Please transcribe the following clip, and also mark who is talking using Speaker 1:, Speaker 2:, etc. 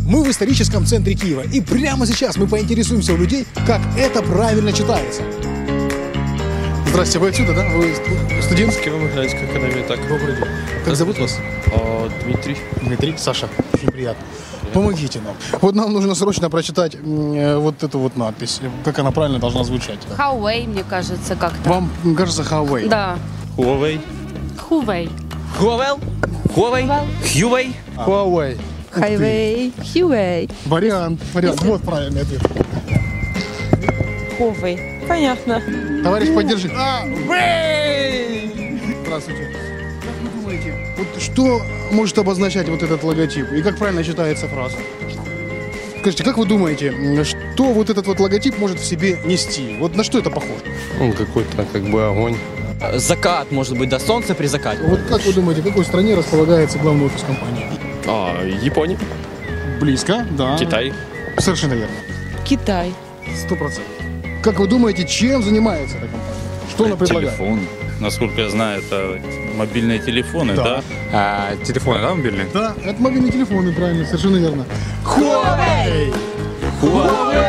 Speaker 1: Мы в историческом центре Киева, и прямо сейчас мы поинтересуемся у людей, как это правильно читается. Здравствуйте, вы отсюда, да? Вы студент?
Speaker 2: Киево-Могилянская академия, так.
Speaker 1: Добрый день. Как зовут вас?
Speaker 2: Дмитрий.
Speaker 1: Дмитрий. Саша. Очень приятно. Помогите нам. Вот нам нужно срочно прочитать вот эту вот надпись. Как она правильно должна звучать.
Speaker 3: Huawei, мне кажется, как-то.
Speaker 1: Вам кажется Huawei?
Speaker 3: Да.
Speaker 2: Huawei.
Speaker 3: Huawei.
Speaker 2: Huawei. Huawei. Huawei.
Speaker 1: Huawei.
Speaker 3: Huawei. Huawei.
Speaker 1: Вариант. Вот правильный ответ.
Speaker 3: Huawei. Понятно.
Speaker 1: Товарищ, поддержи. Здравствуйте. Как вы думаете, вот что может обозначать вот этот логотип? И как правильно читается фраза? Скажите, как вы думаете, что вот этот вот логотип может в себе нести? Вот на что это похоже?
Speaker 2: Он какой-то как бы огонь.
Speaker 4: Закат, может быть, до солнца при закате.
Speaker 1: Вот как вы думаете, в какой стране располагается главный офис компании?
Speaker 2: Япония.
Speaker 1: Близко, да.
Speaker 2: Китай.
Speaker 1: Совершенно верно.
Speaker 3: Китай.
Speaker 1: 100%. Как вы думаете, чем занимается эта компания? Что она предлагает?
Speaker 5: Телефон. Насколько я знаю, это мобильные телефоны, да?
Speaker 2: Телефон, да, мобильный?
Speaker 1: Да, это мобильные телефоны, правильно, совершенно верно. Huawei! Huawei!